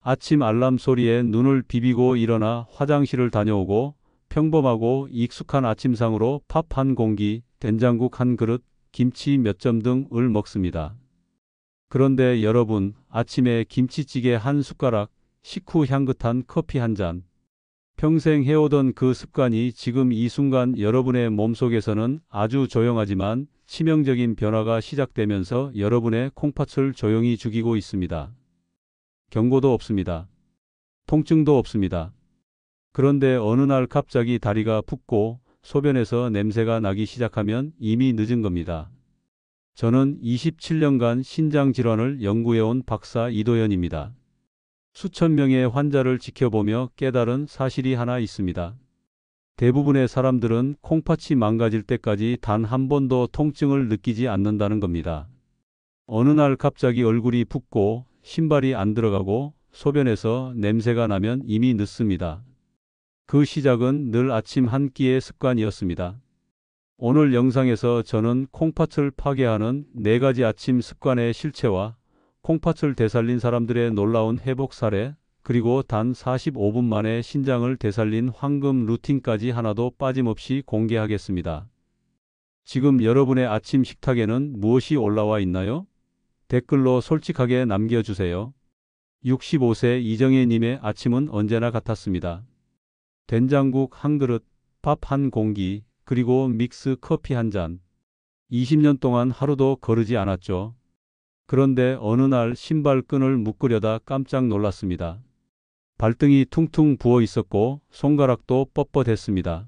아침 알람 소리에 눈을 비비고 일어나 화장실을 다녀오고 평범하고 익숙한 아침상으로 밥 한 공기, 된장국 한 그릇, 김치 몇 점 등을 먹습니다. 그런데 여러분, 아침에 김치찌개 한 숟가락, 식후 향긋한 커피 한 잔, 평생 해오던 그 습관이 지금 이 순간 여러분의 몸속에서는 아주 조용하지만 치명적인 변화가 시작되면서 여러분의 콩팥을 조용히 죽이고 있습니다. 경고도 없습니다. 통증도 없습니다. 그런데 어느 날 갑자기 다리가 붓고 소변에서 냄새가 나기 시작하면 이미 늦은 겁니다. 저는 27년간 신장질환을 연구해온 박사 이도현입니다. 수천 명의 환자를 지켜보며 깨달은 사실이 하나 있습니다. 대부분의 사람들은 콩팥이 망가질 때까지 단 한 번도 통증을 느끼지 않는다는 겁니다. 어느 날 갑자기 얼굴이 붓고 신발이 안 들어가고 소변에서 냄새가 나면 이미 늦습니다. 그 시작은 늘 아침 한 끼의 습관이었습니다. 오늘 영상에서 저는 콩팥을 파괴하는 4가지 아침 습관의 실체와 콩팥을 되살린 사람들의 놀라운 회복 사례, 그리고 단 45분 만에 신장을 되살린 황금 루틴까지 하나도 빠짐없이 공개하겠습니다. 지금 여러분의 아침 식탁에는 무엇이 올라와 있나요? 댓글로 솔직하게 남겨주세요. 65세 이정혜님의 아침은 언제나 같았습니다. 된장국 한 그릇, 밥 한 공기, 그리고 믹스 커피 한 잔. 20년 동안 하루도 거르지 않았죠. 그런데 어느 날 신발끈을 묶으려다 깜짝 놀랐습니다. 발등이 퉁퉁 부어 있었고 손가락도 뻣뻣했습니다.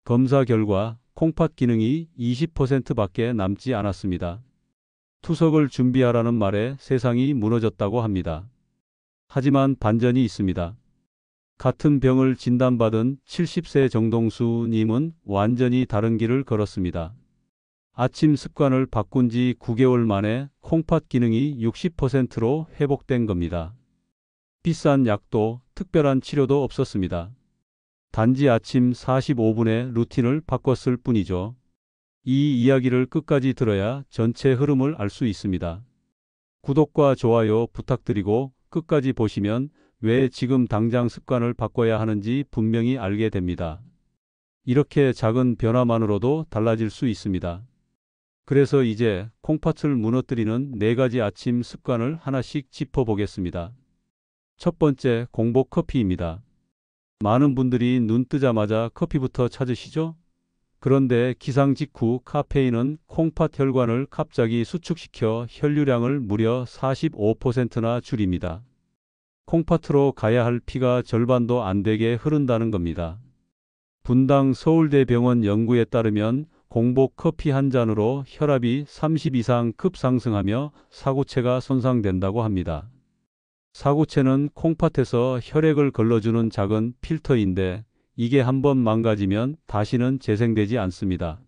검사 결과 콩팥 기능이 20%밖에 남지 않았습니다. 투석을 준비하라는 말에 세상이 무너졌다고 합니다. 하지만 반전이 있습니다. 같은 병을 진단받은 70세 정동수 님은 완전히 다른 길을 걸었습니다. 아침 습관을 바꾼 지 9개월 만에 콩팥 기능이 60%로 회복된 겁니다. 비싼 약도 특별한 치료도 없었습니다. 단지 아침 45분의 루틴을 바꿨을 뿐이죠. 이 이야기를 끝까지 들어야 전체 흐름을 알 수 있습니다. 구독과 좋아요 부탁드리고 끝까지 보시면 왜 지금 당장 습관을 바꿔야 하는지 분명히 알게 됩니다. 이렇게 작은 변화만으로도 달라질 수 있습니다. 그래서 이제 콩팥을 무너뜨리는 4가지 아침 습관을 하나씩 짚어보겠습니다. 첫 번째, 공복 커피입니다. 많은 분들이 눈 뜨자마자 커피부터 찾으시죠? 그런데 기상 직후 카페인은 콩팥 혈관을 갑자기 수축시켜 혈류량을 무려 45%나 줄입니다. 콩팥으로 가야 할 피가 절반도 안 되게 흐른다는 겁니다. 분당 서울대병원 연구에 따르면 공복 커피 한 잔으로 혈압이 30 이상 급상승하며 사구체가 손상된다고 합니다. 사구체는 콩팥에서 혈액을 걸러주는 작은 필터인데 이게 한번 망가지면 다시는 재생되지 않습니다.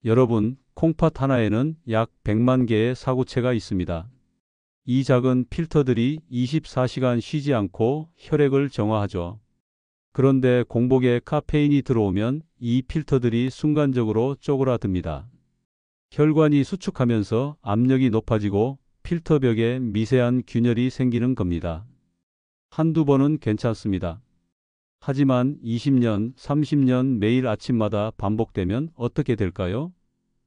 여러분, 콩팥 하나에는 약 100만 개의 사구체가 있습니다. 이 작은 필터들이 24시간 쉬지 않고 혈액을 정화하죠. 그런데 공복에 카페인이 들어오면 이 필터들이 순간적으로 쪼그라듭니다. 혈관이 수축하면서 압력이 높아지고 필터벽에 미세한 균열이 생기는 겁니다. 한두 번은 괜찮습니다. 하지만 20년, 30년 매일 아침마다 반복되면 어떻게 될까요?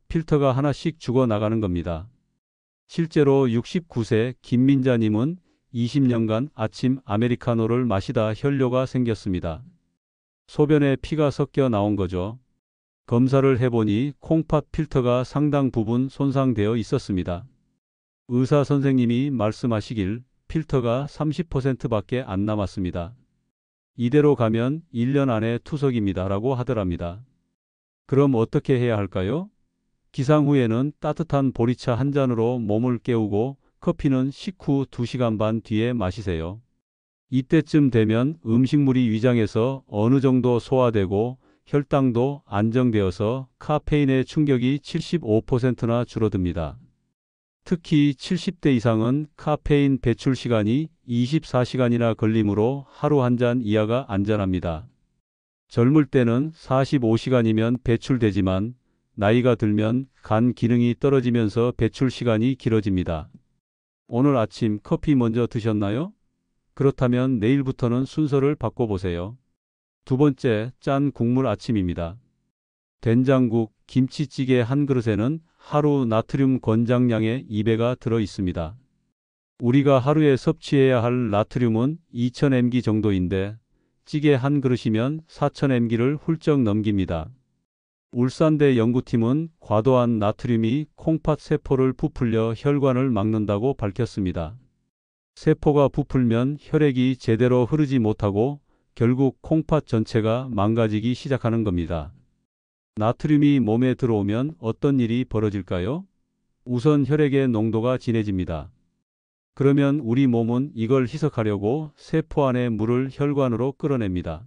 필터가 하나씩 죽어나가는 겁니다. 실제로 69세 김민자님은 20년간 아침 아메리카노를 마시다 혈뇨가 생겼습니다. 소변에 피가 섞여 나온 거죠. 검사를 해보니 콩팥 필터가 상당 부분 손상되어 있었습니다. 의사 선생님이 말씀하시길 필터가 30%밖에 안 남았습니다. 이대로 가면 1년 안에 투석입니다 라고 하더랍니다. 그럼 어떻게 해야 할까요? 기상 후에는 따뜻한 보리차 한 잔으로 몸을 깨우고 커피는 식후 2시간 반 뒤에 마시세요. 이때쯤 되면 음식물이 위장에서 어느 정도 소화되고 혈당도 안정되어서 카페인의 충격이 75%나 줄어듭니다. 특히 70대 이상은 카페인 배출 시간이 24시간이나 걸리므로 하루 한 잔 이하가 안전합니다. 젊을 때는 45시간이면 배출되지만 나이가 들면 간 기능이 떨어지면서 배출 시간이 길어집니다. 오늘 아침 커피 먼저 드셨나요? 그렇다면 내일부터는 순서를 바꿔보세요. 두 번째, 짠 국물 아침입니다. 된장국, 김치찌개 한 그릇에는 하루 나트륨 권장량의 2배가 들어 있습니다. 우리가 하루에 섭취해야 할 나트륨은 2000mg 정도인데 찌개 한 그릇이면 4000mg를 훌쩍 넘깁니다. 울산대 연구팀은 과도한 나트륨이 콩팥 세포를 부풀려 혈관을 막는다고 밝혔습니다. 세포가 부풀면 혈액이 제대로 흐르지 못하고 결국 콩팥 전체가 망가지기 시작하는 겁니다. 나트륨이 몸에 들어오면 어떤 일이 벌어질까요? 우선 혈액의 농도가 진해집니다. 그러면 우리 몸은 이걸 희석하려고 세포 안의 물을 혈관으로 끌어냅니다.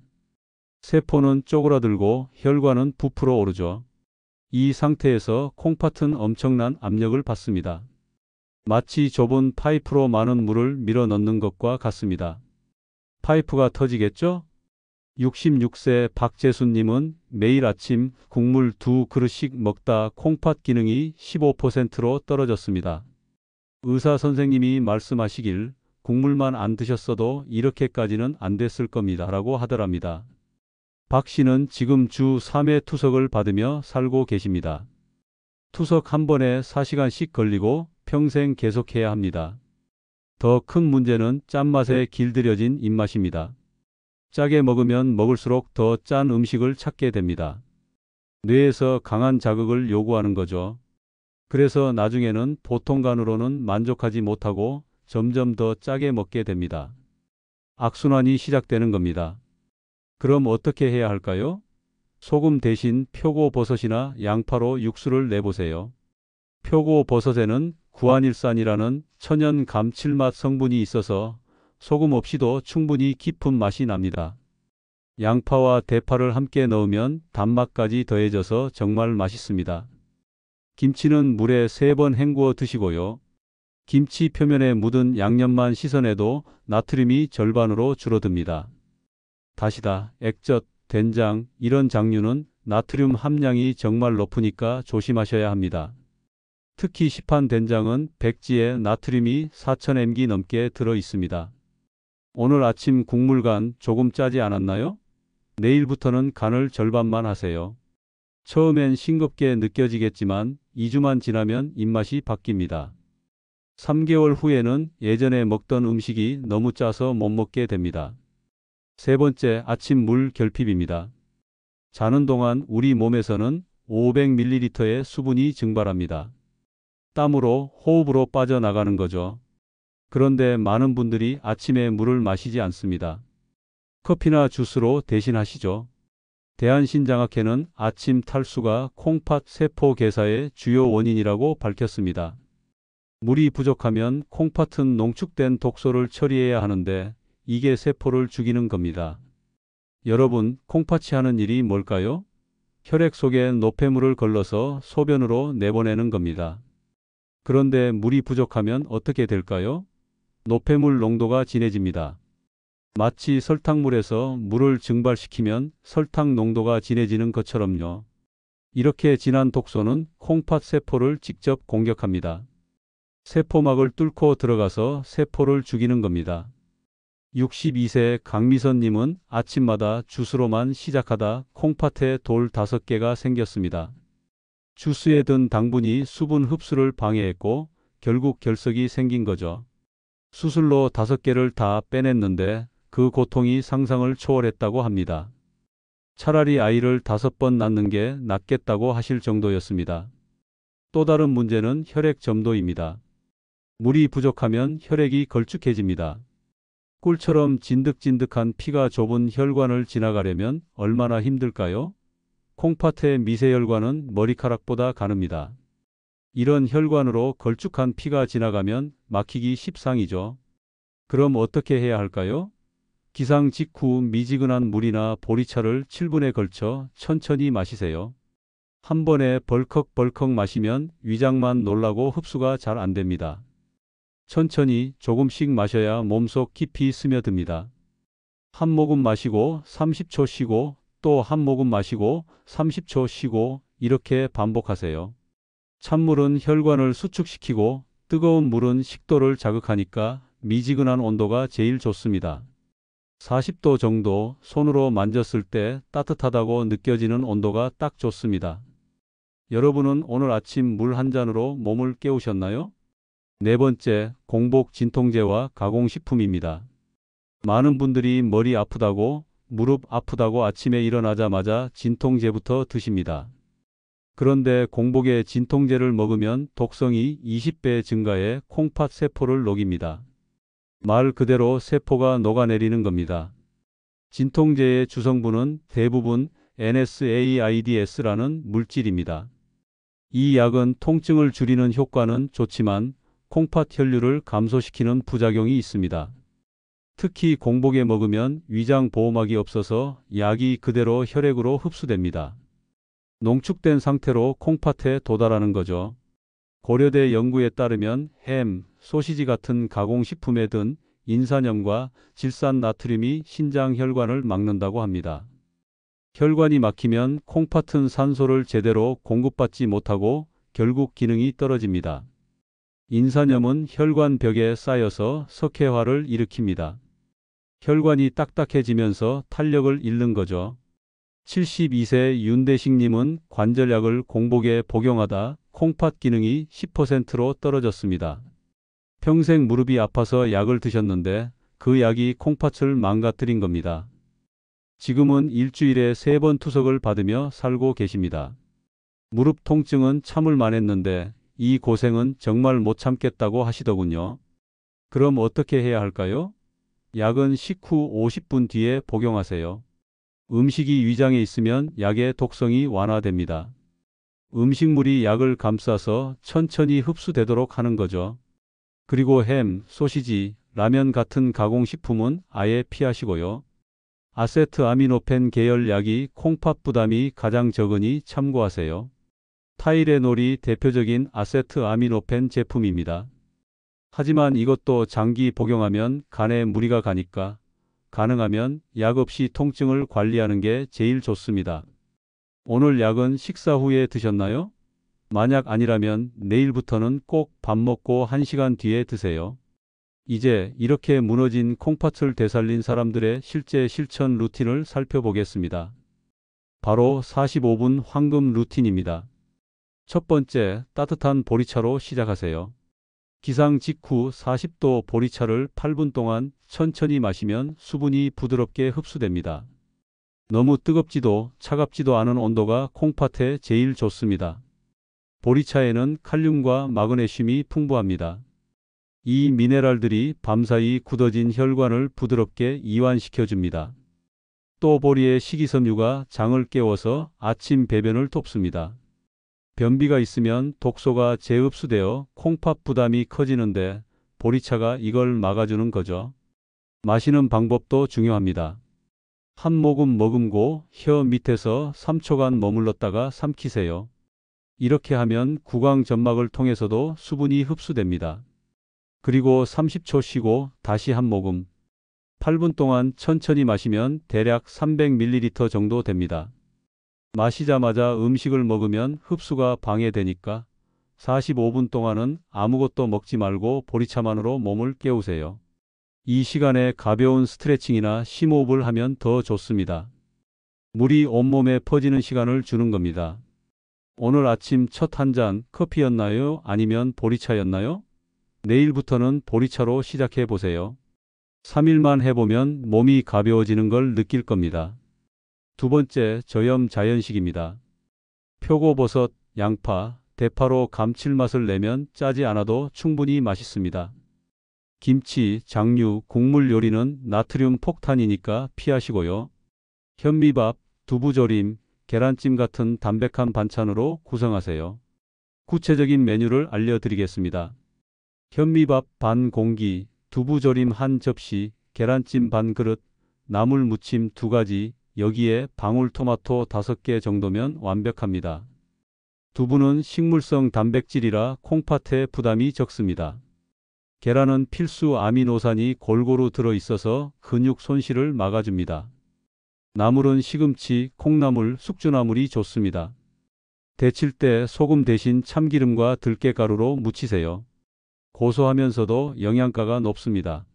세포는 쪼그라들고 혈관은 부풀어 오르죠. 이 상태에서 콩팥은 엄청난 압력을 받습니다. 마치 좁은 파이프로 많은 물을 밀어 넣는 것과 같습니다. 파이프가 터지겠죠? 66세 박재순님은 매일 아침 국물 2그릇씩 먹다 콩팥 기능이 15%로 떨어졌습니다. 의사 선생님이 말씀하시길 국물만 안 드셨어도 이렇게까지는 안 됐을 겁니다 라고 하더랍니다. 박 씨는 지금 주 3회 투석을 받으며 살고 계십니다. 투석 한 번에 4시간씩 걸리고 평생 계속해야 합니다. 더 큰 문제는 짠맛에 길들여진 입맛입니다. 짜게 먹으면 먹을수록 더 짠 음식을 찾게 됩니다. 뇌에서 강한 자극을 요구하는 거죠. 그래서 나중에는 보통 간으로는 만족하지 못하고 점점 더 짜게 먹게 됩니다. 악순환이 시작되는 겁니다. 그럼 어떻게 해야 할까요? 소금 대신 표고버섯이나 양파로 육수를 내보세요. 표고버섯에는 구안일산이라는 천연 감칠맛 성분이 있어서 소금 없이도 충분히 깊은 맛이 납니다. 양파와 대파를 함께 넣으면 단맛까지 더해져서 정말 맛있습니다. 김치는 물에 3번 헹구어 드시고요. 김치 표면에 묻은 양념만 씻어내도 나트륨이 절반으로 줄어듭니다. 다시다, 액젓, 된장 이런 장류는 나트륨 함량이 정말 높으니까 조심하셔야 합니다. 특히 시판 된장은 백지에 나트륨이 4000mg 넘게 들어 있습니다. 오늘 아침 국물 간 조금 짜지 않았나요? 내일부터는 간을 절반만 하세요. 처음엔 싱겁게 느껴지겠지만 2주만 지나면 입맛이 바뀝니다. 3개월 후에는 예전에 먹던 음식이 너무 짜서 못 먹게 됩니다. 세 번째, 아침 물 결핍입니다. 자는 동안 우리 몸에서는 500ml의 수분이 증발합니다. 땀으로 호흡으로 빠져나가는 거죠. 그런데 많은 분들이 아침에 물을 마시지 않습니다. 커피나 주스로 대신하시죠. 대한신장학회는 아침 탈수가 콩팥 세포 괴사의 주요 원인이라고 밝혔습니다. 물이 부족하면 콩팥은 농축된 독소를 처리해야 하는데 이게 세포를 죽이는 겁니다. 여러분, 콩팥이 하는 일이 뭘까요? 혈액 속에 노폐물을 걸러서 소변으로 내보내는 겁니다. 그런데 물이 부족하면 어떻게 될까요? 노폐물 농도가 진해집니다. 마치 설탕물에서 물을 증발시키면 설탕 농도가 진해지는 것처럼요. 이렇게 진한 독소는 콩팥 세포를 직접 공격합니다. 세포막을 뚫고 들어가서 세포를 죽이는 겁니다. 62세 강미선님은 아침마다 주스로만 시작하다 콩팥에 돌 5개가 생겼습니다. 주스에 든 당분이 수분 흡수를 방해했고 결국 결석이 생긴 거죠. 수술로 5개를 다 빼냈는데 그 고통이 상상을 초월했다고 합니다. 차라리 아이를 5번 낳는 게 낫겠다고 하실 정도였습니다. 또 다른 문제는 혈액 점도입니다. 물이 부족하면 혈액이 걸쭉해집니다. 꿀처럼 진득진득한 피가 좁은 혈관을 지나가려면 얼마나 힘들까요? 콩팥의 미세혈관은 머리카락보다 가늡니다. 이런 혈관으로 걸쭉한 피가 지나가면 막히기 십상이죠. 그럼 어떻게 해야 할까요? 기상 직후 미지근한 물이나 보리차를 7분에 걸쳐 천천히 마시세요. 한 번에 벌컥벌컥 마시면 위장만 놀라고 흡수가 잘 안 됩니다. 천천히 조금씩 마셔야 몸속 깊이 스며듭니다. 한 모금 마시고 30초 쉬고 또 한 모금 마시고 30초 쉬고 이렇게 반복하세요. 찬물은 혈관을 수축시키고 뜨거운 물은 식도를 자극하니까 미지근한 온도가 제일 좋습니다. 40도 정도, 손으로 만졌을 때 따뜻하다고 느껴지는 온도가 딱 좋습니다. 여러분은 오늘 아침 물 한 잔으로 몸을 깨우셨나요? 네 번째, 공복 진통제와 가공식품입니다. 많은 분들이 머리 아프다고, 무릎 아프다고 아침에 일어나자마자 진통제부터 드십니다. 그런데 공복에 진통제를 먹으면 독성이 20배 증가해 콩팥 세포를 녹입니다. 말 그대로 세포가 녹아내리는 겁니다. 진통제의 주성분은 대부분 NSAIDS라는 물질입니다. 이 약은 통증을 줄이는 효과는 좋지만 콩팥 혈류를 감소시키는 부작용이 있습니다. 특히 공복에 먹으면 위장 보호막이 없어서 약이 그대로 혈액으로 흡수됩니다. 농축된 상태로 콩팥에 도달하는 거죠. 고려대 연구에 따르면 햄, 소시지 같은 가공식품에 든 인산염과 질산나트륨이 신장 혈관을 막는다고 합니다. 혈관이 막히면 콩팥은 산소를 제대로 공급받지 못하고 결국 기능이 떨어집니다. 인산염은 혈관 벽에 쌓여서 석회화를 일으킵니다. 혈관이 딱딱해지면서 탄력을 잃는 거죠. 72세 윤대식님은 관절약을 공복에 복용하다 콩팥 기능이 10%로 떨어졌습니다. 평생 무릎이 아파서 약을 드셨는데 그 약이 콩팥을 망가뜨린 겁니다. 지금은 일주일에 3번 투석을 받으며 살고 계십니다. 무릎 통증은 참을 만했는데 이 고생은 정말 못 참겠다고 하시더군요. 그럼 어떻게 해야 할까요? 약은 식후 50분 뒤에 복용하세요. 음식이 위장에 있으면 약의 독성이 완화됩니다. 음식물이 약을 감싸서 천천히 흡수되도록 하는 거죠. 그리고 햄, 소시지, 라면 같은 가공식품은 아예 피하시고요. 아세트아미노펜 계열 약이 콩팥 부담이 가장 적으니 참고하세요. 타이레놀이 대표적인 아세트아미노펜 제품입니다. 하지만 이것도 장기 복용하면 간에 무리가 가니까 가능하면 약 없이 통증을 관리하는 게 제일 좋습니다. 오늘 약은 식사 후에 드셨나요? 만약 아니라면 내일부터는 꼭 밥 먹고 1시간 뒤에 드세요. 이제 이렇게 무너진 콩팥을 되살린 사람들의 실제 실천 루틴을 살펴보겠습니다. 바로 45분 황금 루틴입니다. 첫 번째, 따뜻한 보리차로 시작하세요. 기상 직후 40도 보리차를 8분 동안 천천히 마시면 수분이 부드럽게 흡수됩니다. 너무 뜨겁지도 차갑지도 않은 온도가 콩팥에 제일 좋습니다. 보리차에는 칼륨과 마그네슘이 풍부합니다. 이 미네랄들이 밤사이 굳어진 혈관을 부드럽게 이완시켜줍니다. 또 보리의 식이섬유가 장을 깨워서 아침 배변을 돕습니다. 변비가 있으면 독소가 재흡수되어 콩팥 부담이 커지는데 보리차가 이걸 막아주는 거죠. 마시는 방법도 중요합니다. 한 모금 머금고 혀 밑에서 3초간 머물렀다가 삼키세요. 이렇게 하면 구강점막을 통해서도 수분이 흡수됩니다. 그리고 30초 쉬고 다시 한 모금. 8분 동안 천천히 마시면 대략 300ml 정도 됩니다. 마시자마자 음식을 먹으면 흡수가 방해되니까 45분 동안은 아무것도 먹지 말고 보리차만으로 몸을 깨우세요. 이 시간에 가벼운 스트레칭이나 심호흡을 하면 더 좋습니다. 물이 온몸에 퍼지는 시간을 주는 겁니다. 오늘 아침 첫 한 잔 커피였나요? 아니면 보리차였나요? 내일부터는 보리차로 시작해 보세요. 3일만 해보면 몸이 가벼워지는 걸 느낄 겁니다. 두 번째, 저염 자연식입니다. 표고버섯, 양파, 대파로 감칠맛을 내면 짜지 않아도 충분히 맛있습니다. 김치, 장류, 국물 요리는 나트륨 폭탄이니까 피하시고요. 현미밥, 두부조림, 계란찜 같은 담백한 반찬으로 구성하세요. 구체적인 메뉴를 알려드리겠습니다. 현미밥 반 공기, 두부조림 한 접시, 계란찜 반 그릇, 나물 무침 2가지, 여기에 방울토마토 5개 정도면 완벽합니다. 두부는 식물성 단백질이라 콩팥에 부담이 적습니다. 계란은 필수 아미노산이 골고루 들어있어서 근육 손실을 막아줍니다. 나물은 시금치, 콩나물, 숙주나물이 좋습니다. 데칠 때 소금 대신 참기름과 들깨가루로 무치세요. 고소하면서도 영양가가 높습니다.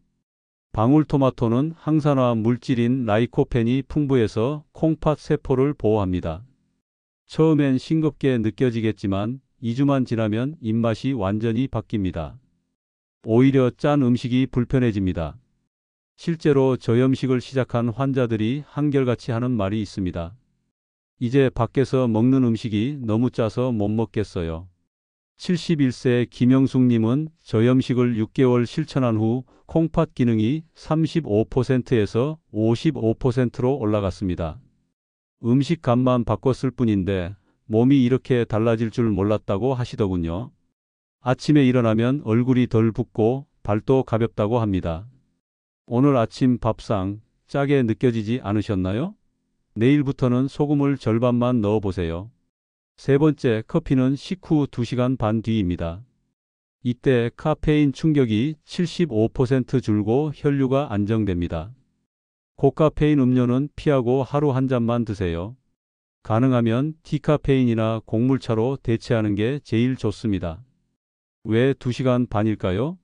방울토마토는 항산화 물질인 라이코펜이 풍부해서 콩팥 세포를 보호합니다. 처음엔 싱겁게 느껴지겠지만 2주만 지나면 입맛이 완전히 바뀝니다. 오히려 짠 음식이 불편해집니다. 실제로 저염식을 시작한 환자들이 한결같이 하는 말이 있습니다. 이제 밖에서 먹는 음식이 너무 짜서 못 먹겠어요. 71세 김영숙님은 저염식을 6개월 실천한 후 콩팥 기능이 35%에서 55%로 올라갔습니다. 음식값만 바꿨을 뿐인데 몸이 이렇게 달라질 줄 몰랐다고 하시더군요. 아침에 일어나면 얼굴이 덜 붓고 발도 가볍다고 합니다. 오늘 아침 밥상 짜게 느껴지지 않으셨나요? 내일부터는 소금을 절반만 넣어보세요. 세 번째, 커피는 식후 2시간 반 뒤입니다. 이때 카페인 충격이 75% 줄고 혈류가 안정됩니다. 고카페인 음료는 피하고 하루 한 잔만 드세요. 가능하면 디카페인이나 곡물차로 대체하는 게 제일 좋습니다. 왜 2시간 반일까요?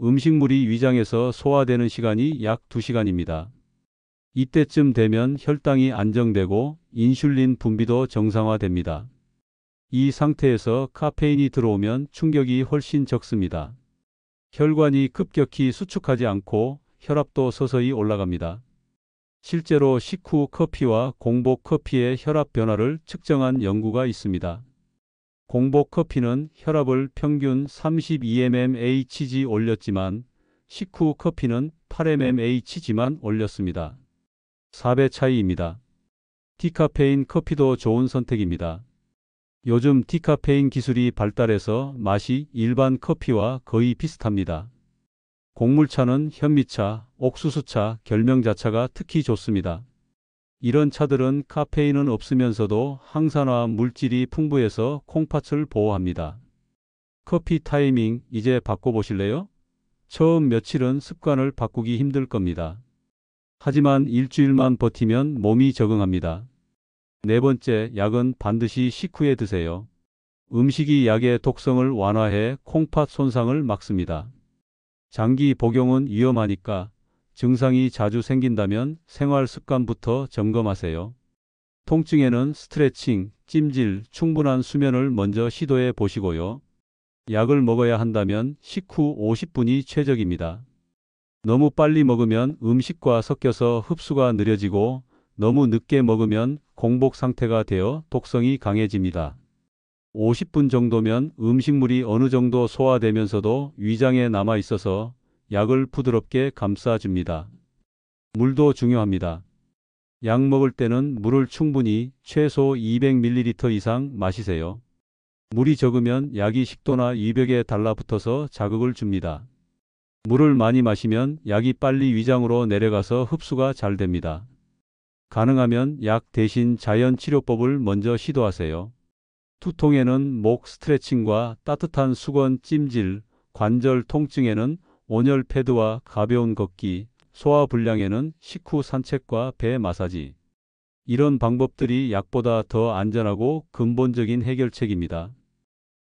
음식물이 위장에서 소화되는 시간이 약 2시간입니다. 이때쯤 되면 혈당이 안정되고 인슐린 분비도 정상화됩니다. 이 상태에서 카페인이 들어오면 충격이 훨씬 적습니다. 혈관이 급격히 수축하지 않고 혈압도 서서히 올라갑니다. 실제로 식후 커피와 공복 커피의 혈압 변화를 측정한 연구가 있습니다. 공복 커피는 혈압을 평균 32mmHg 올렸지만 식후 커피는 8mmHg만 올렸습니다. 4배 차이입니다. 디카페인 커피도 좋은 선택입니다. 요즘 디카페인 기술이 발달해서 맛이 일반 커피와 거의 비슷합니다. 곡물차는 현미차, 옥수수차, 결명자차가 특히 좋습니다. 이런 차들은 카페인은 없으면서도 항산화 물질이 풍부해서 콩팥을 보호합니다. 커피 타이밍 이제 바꿔보실래요? 처음 며칠은 습관을 바꾸기 힘들 겁니다. 하지만 일주일만 버티면 몸이 적응합니다. 네 번째, 약은 반드시 식후에 드세요. 음식이 약의 독성을 완화해 콩팥 손상을 막습니다. 장기 복용은 위험하니까 증상이 자주 생긴다면 생활 습관부터 점검하세요. 통증에는 스트레칭, 찜질, 충분한 수면을 먼저 시도해 보시고요. 약을 먹어야 한다면 식후 50분이 최적입니다. 너무 빨리 먹으면 음식과 섞여서 흡수가 느려지고 너무 늦게 먹으면 공복 상태가 되어 독성이 강해집니다. 50분 정도면 음식물이 어느 정도 소화되면서도 위장에 남아 있어서 약을 부드럽게 감싸줍니다. 물도 중요합니다. 약 먹을 때는 물을 충분히 최소 200ml 이상 마시세요. 물이 적으면 약이 식도나 위벽에 달라붙어서 자극을 줍니다. 물을 많이 마시면 약이 빨리 위장으로 내려가서 흡수가 잘 됩니다. 가능하면 약 대신 자연치료법을 먼저 시도하세요. 두통에는 목 스트레칭과 따뜻한 수건 찜질, 관절 통증에는 온열 패드와 가벼운 걷기, 소화불량에는 식후 산책과 배 마사지. 이런 방법들이 약보다 더 안전하고 근본적인 해결책입니다.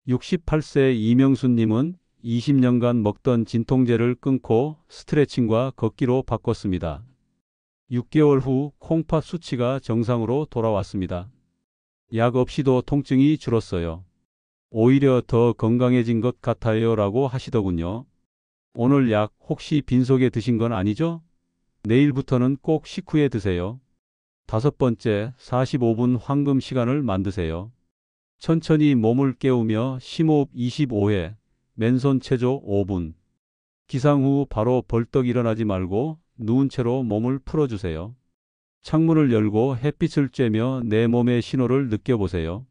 68세 이명수님은 20년간 먹던 진통제를 끊고 스트레칭과 걷기로 바꿨습니다. 6개월 후 콩팥 수치가 정상으로 돌아왔습니다. 약 없이도 통증이 줄었어요. 오히려 더 건강해진 것 같아요 라고 하시더군요. 오늘 약 혹시 빈속에 드신 건 아니죠? 내일부터는 꼭 식후에 드세요. 다섯 번째, 45분 황금 시간을 만드세요. 천천히 몸을 깨우며 심호흡 25회, 맨손 체조 5분. 기상 후 바로 벌떡 일어나지 말고 누운 채로 몸을 풀어주세요. 창문을 열고 햇빛을 쬐며 내 몸의 신호를 느껴보세요.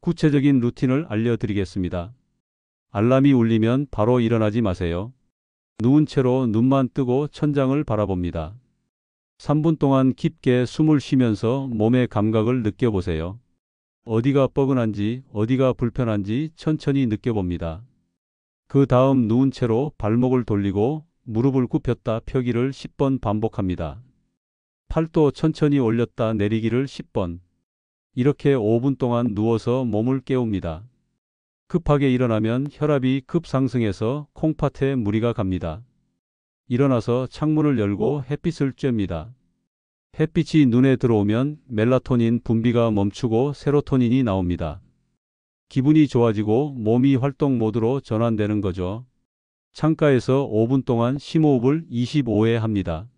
구체적인 루틴을 알려드리겠습니다. 알람이 울리면 바로 일어나지 마세요. 누운 채로 눈만 뜨고 천장을 바라봅니다. 3분 동안 깊게 숨을 쉬면서 몸의 감각을 느껴보세요. 어디가 뻐근한지, 어디가 불편한지 천천히 느껴봅니다. 그 다음 누운 채로 발목을 돌리고 무릎을 굽혔다 펴기를 10번 반복합니다. 팔도 천천히 올렸다 내리기를 10번. 이렇게 5분 동안 누워서 몸을 깨웁니다. 급하게 일어나면 혈압이 급상승해서 콩팥에 무리가 갑니다. 일어나서 창문을 열고 햇빛을 쬐입니다. 햇빛이 눈에 들어오면 멜라토닌 분비가 멈추고 세로토닌이 나옵니다. 기분이 좋아지고 몸이 활동 모드로 전환되는 거죠. 창가에서 5분 동안 심호흡을 25회 합니다.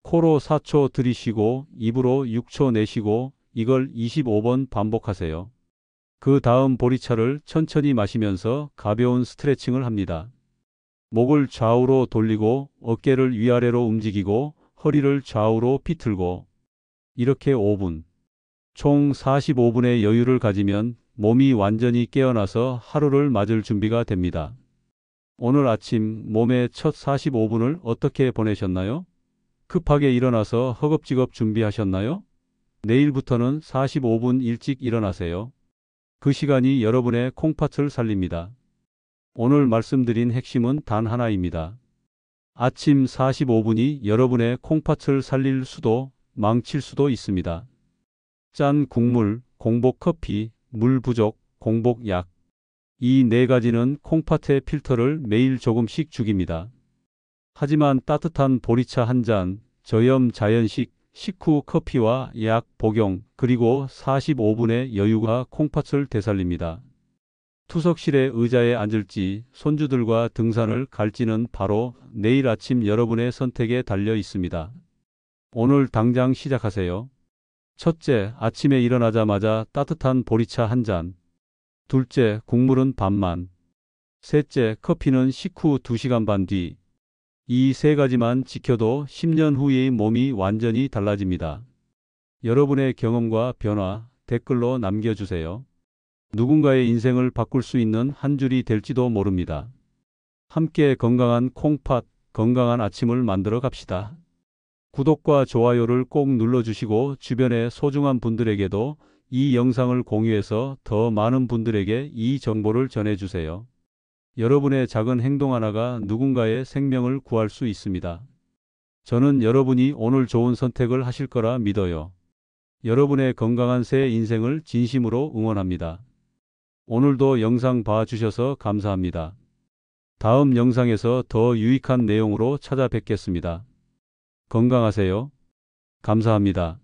코로 4초 들이쉬고 입으로 6초 내쉬고 이걸 25번 반복하세요. 그 다음 보리차를 천천히 마시면서 가벼운 스트레칭을 합니다. 목을 좌우로 돌리고 어깨를 위아래로 움직이고 허리를 좌우로 비틀고 이렇게 5분. 총 45분의 여유를 가지면 몸이 완전히 깨어나서 하루를 맞을 준비가 됩니다. 오늘 아침 몸의 첫 45분을 어떻게 보내셨나요? 급하게 일어나서 허겁지겁 준비하셨나요? 내일부터는 45분 일찍 일어나세요. 그 시간이 여러분의 콩팥을 살립니다. 오늘 말씀드린 핵심은 단 하나입니다. 아침 45분이 여러분의 콩팥을 살릴 수도 망칠 수도 있습니다. 짠 국물, 공복 커피, 물 부족, 공복 약. 이 네 가지는 콩팥의 필터를 매일 조금씩 죽입니다. 하지만 따뜻한 보리차 한 잔, 저염 자연식, 식후 커피와 약 복용, 그리고 45분의 여유가 콩팥을 되살립니다. 투석실의 의자에 앉을지 손주들과 등산을 갈지는 바로 내일 아침 여러분의 선택에 달려 있습니다. 오늘 당장 시작하세요. 첫째, 아침에 일어나자마자 따뜻한 보리차 한 잔. 둘째, 국물은 반만. 셋째, 커피는 식후 2시간 반 뒤. 이 세 가지만 지켜도 10년 후의 몸이 완전히 달라집니다. 여러분의 경험과 변화 댓글로 남겨주세요. 누군가의 인생을 바꿀 수 있는 한 줄이 될지도 모릅니다. 함께 건강한 콩팥, 건강한 아침을 만들어 갑시다. 구독과 좋아요를 꼭 눌러주시고 주변의 소중한 분들에게도 이 영상을 공유해서 더 많은 분들에게 이 정보를 전해주세요. 여러분의 작은 행동 하나가 누군가의 생명을 구할 수 있습니다. 저는 여러분이 오늘 좋은 선택을 하실 거라 믿어요. 여러분의 건강한 새 인생을 진심으로 응원합니다. 오늘도 영상 봐주셔서 감사합니다. 다음 영상에서 더 유익한 내용으로 찾아뵙겠습니다. 건강하세요. 감사합니다.